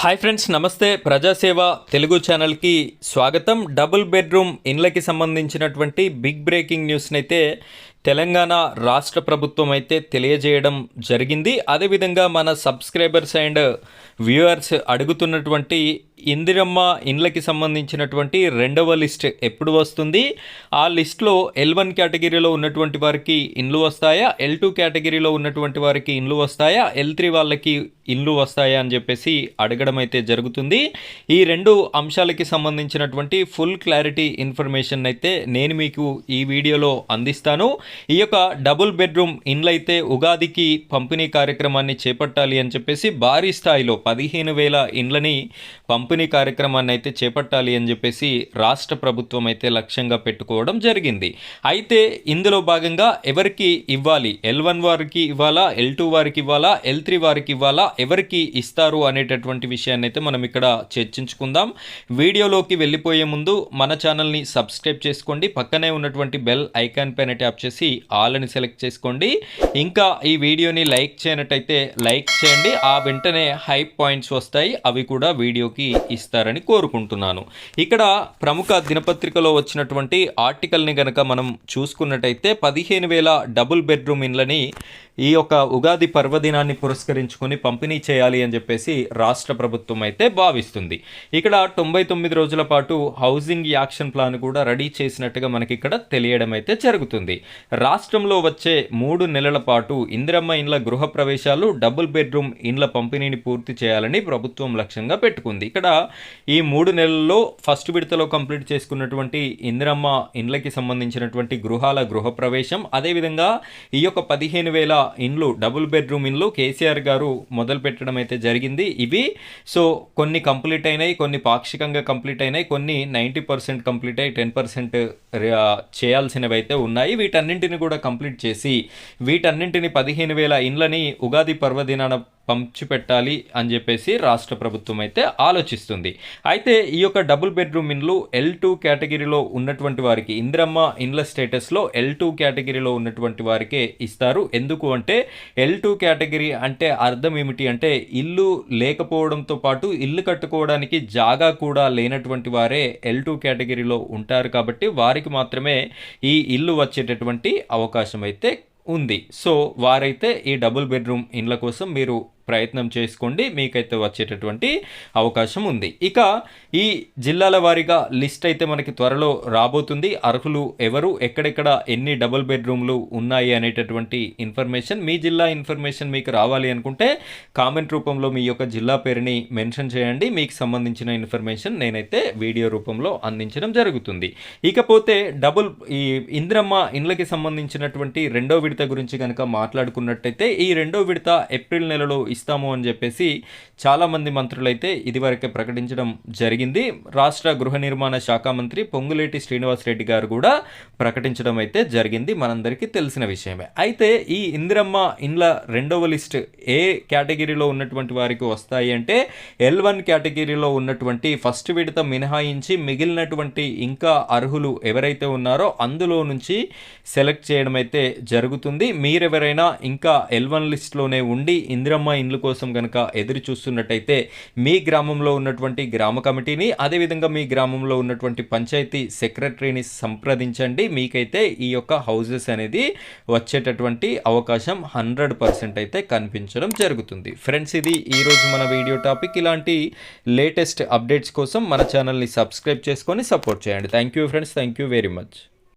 Hi friends, నమస్తే. ప్రజాసేవ తెలుగు ఛానల్కి స్వాగతం. డబుల్ బెడ్రూమ్ ఇండ్లకి సంబంధించినటువంటి బిగ్ బ్రేకింగ్ న్యూస్ని అయితే తెలంగాణ రాష్ట్ర ప్రభుత్వం అయితే తెలియజేయడం జరిగింది. అదేవిధంగా మన సబ్స్క్రైబర్స్ అండ్ వ్యూవర్స్ అడుగుతున్నటువంటి ఇందిరమ్మ ఇండ్లకి సంబంధించినటువంటి రెండవ లిస్ట్ ఎప్పుడు వస్తుంది, ఆ లిస్ట్లో L1 కేటగిరీలో ఉన్నటువంటి వారికి ఇండ్లు వస్తాయా, L2 కేటగిరీలో ఉన్నటువంటి వారికి ఇండ్లు వస్తాయా, L3 వాళ్ళకి ఇండ్లు వస్తాయా అని చెప్పేసి అడగడం అయితే జరుగుతుంది. ఈ రెండు అంశాలకి సంబంధించినటువంటి ఫుల్ క్లారిటీ ఇన్ఫర్మేషన్ అయితే నేను మీకు ఈ వీడియోలో అందిస్తాను. ఈ యొక్క డబుల్ బెడ్రూమ్ ఇండ్లు అయితే ఉగాదికి పంపిణీ కార్యక్రమాన్ని చేపట్టాలి అని చెప్పేసి భారీ స్థాయిలో 15,000 ఇండ్లని పంపిణీ కార్యక్రమాన్ని అయితే చేపట్టాలి అని చెప్పేసి రాష్ట్ర ప్రభుత్వం అయితే లక్ష్యంగా పెట్టుకోవడం జరిగింది. అయితే ఇందులో భాగంగా ఎవరికి ఇవ్వాలి, L1 వారికి ఇవ్వాలా, L2 వారికి ఇవ్వాలా, L3 వారికి ఇవ్వాలా, ఎవరికి ఇస్తారు అనేటటువంటి విషయాన్ని అయితే మనం ఇక్కడ చర్చించుకుందాం. వీడియోలోకి వెళ్ళిపోయే ముందు మన ఛానల్ని సబ్స్క్రైబ్ చేసుకోండి, పక్కనే ఉన్నటువంటి బెల్ ఐకాన్ పైన ట్యాప్ చేసి ఆల్ అని సెలెక్ట్ చేసుకోండి. ఇంకా ఈ వీడియోని లైక్ చేయనట్టయితే లైక్ చేయండి, ఆ వెంటనే హైప్ పాయింట్స్ వస్తాయి, అవి కూడా వీడియోకి ఇస్తారని కోరుకుంటున్నాను. ఇక్కడ ప్రముఖ దినపత్రికలో వచ్చినటువంటి ఆర్టికల్ని గనక మనం చూసుకున్నట్టయితే 15,000 డబుల్ బెడ్రూమ్ ఇండ్లని ఈ యొక్క ఉగాది పర్వదినాన్ని పురస్కరించుకొని పంపిణీ చేయాలి అని చెప్పేసి రాష్ట్ర ప్రభుత్వం అయితే భావిస్తుంది. ఇక్కడ 99 రోజుల పాటు హౌసింగ్ యాక్షన్ ప్లాన్ కూడా రెడీ చేసినట్టుగా మనకి ఇక్కడ తెలియడం అయితే జరుగుతుంది. రాష్ట్రంలో వచ్చే 3 నెలల పాటు ఇందిరమ్మ ఇండ్ల గృహ ప్రవేశాలు, డబుల్ బెడ్రూమ్ ఇండ్ల పంపిణీని పూర్తి చేయాలని ప్రభుత్వం లక్ష్యంగా పెట్టుకుంది. ఇక్కడ ఈ 3 నెలల్లో ఫస్ట్ విడతలో కంప్లీట్ చేసుకున్నటువంటి ఇందిరమ్మ ఇండ్లకి సంబంధించినటువంటి గృహ ప్రవేశం, అదేవిధంగా ఈ యొక్క 15,000 ఇండ్లు డబుల్ బెడ్రూమ్ ఇండ్లు కేసీఆర్ గారు మొదలు పెట్టడం అయితే జరిగింది. ఇవి కొన్ని కంప్లీట్ అయినాయి, కొన్ని పాక్షికంగా కంప్లీట్ అయినాయి, కొన్ని 90% కంప్లీట్ అయ్యి 10% చేయాల్సినవి అయితే ఉన్నాయి. వీటన్నింటిని కూడా కంప్లీట్ చేసి వీటన్నింటిని 15,000 ఇండ్లని ఉగాది పర్వదినాన పంచిపెట్టాలి అని చెప్పేసి రాష్ట్ర ప్రభుత్వం అయితే ఆలోచిస్తుంది. అయితే ఈ యొక్క డబుల్ బెడ్రూమ్ ఇండ్లు L2 కేటగిరీలో ఉన్నటువంటి వారికి, ఇందిరమ్మ ఇండ్ల స్టేటస్లో L2 కేటగిరీలో ఉన్నటువంటి వారికే ఇస్తారు. ఎందుకు అంటే L2 కేటగిరీ అంటే అర్థం ఏమిటి అంటే ఇల్లు లేకపోవడంతో పాటు ఇల్లు కట్టుకోవడానికి జాగా కూడా లేనటువంటి వారే L2 కేటగిరీలో ఉంటారు. కాబట్టి వారికి మాత్రమే ఈ ఇల్లు వచ్చేటటువంటి అవకాశం అయితే ఉంది. వారైతే ఈ డబుల్ బెడ్రూమ్ ఇండ్ల కోసం మీరు ప్రయత్నం చేసుకోండి, మీకైతే వచ్చేటటువంటి అవకాశం ఉంది. ఇక ఈ జిల్లాల వారీగా లిస్ట్ అయితే మనకి త్వరలో రాబోతుంది. అర్హులు ఎవరు, ఎక్కడెక్కడ ఎన్ని డబుల్ బెడ్రూమ్లు ఉన్నాయి అనేటటువంటి ఇన్ఫర్మేషన్, మీ జిల్లా ఇన్ఫర్మేషన్ మీకు రావాలి అనుకుంటే కామెంట్ రూపంలో మీ యొక్క జిల్లా పేరుని మెన్షన్ చేయండి. మీకు సంబంధించిన ఇన్ఫర్మేషన్ నేనైతే వీడియో రూపంలో అందించడం జరుగుతుంది. ఇకపోతే ఈ ఇందిరమ్మ ఇండ్లకి సంబంధించినటువంటి రెండో విడత గురించి కనుక మాట్లాడుకున్నట్టయితే ఈ రెండో విడత ఏప్రిల్ నెలలో ఇస్తాము అని చెప్పేసి చాలామంది మంత్రులైతే ఇదివరకే ప్రకటించడం జరిగింది. రాష్ట్ర గృహ నిర్మాణ శాఖ మంత్రి పొంగులేటి శ్రీనివాసరెడ్డి గారు కూడా ప్రకటించడం అయితే జరిగింది, మనందరికీ తెలిసిన విషయమే. అయితే ఈ ఇందిరమ్మ ఇండ్ల రెండవ లిస్ట్ ఏ కేటగిరీలో ఉన్నటువంటి వారికి వస్తాయి అంటే L1 కేటగిరీలో ఉన్నటువంటి ఫస్ట్ విడత మినహాయించి మిగిలినటువంటి ఇంకా అర్హులు ఎవరైతే ఉన్నారో అందులో నుంచి సెలెక్ట్ చేయడం అయితే జరుగుతుంది. మీరెవరైనా ఇంకా L1 లిస్ట్లోనే ఉండి ఇందిరమ్మ ఇండ్ల కోసం కనుక ఎదురు చూస్తున్నట్టయితే మీ గ్రామంలో ఉన్నటువంటి గ్రామ కమిటీని, అదేవిధంగా మీ గ్రామంలో ఉన్నటువంటి పంచాయతీ సెక్రటరీని సంప్రదించండి. మీకైతే ఈ యొక్క హౌసెస్ అనేది వచ్చేటటువంటి అవకాశం 100% అయితే కనిపించడం జరుగుతుంది. ఫ్రెండ్స్, ఇది ఈరోజు మన వీడియో టాపిక్. ఇలాంటి లేటెస్ట్ అప్డేట్స్ కోసం మన ఛానల్ని సబ్స్క్రైబ్ చేసుకొని సపోర్ట్ చేయండి. Thank you friends, thank you very much.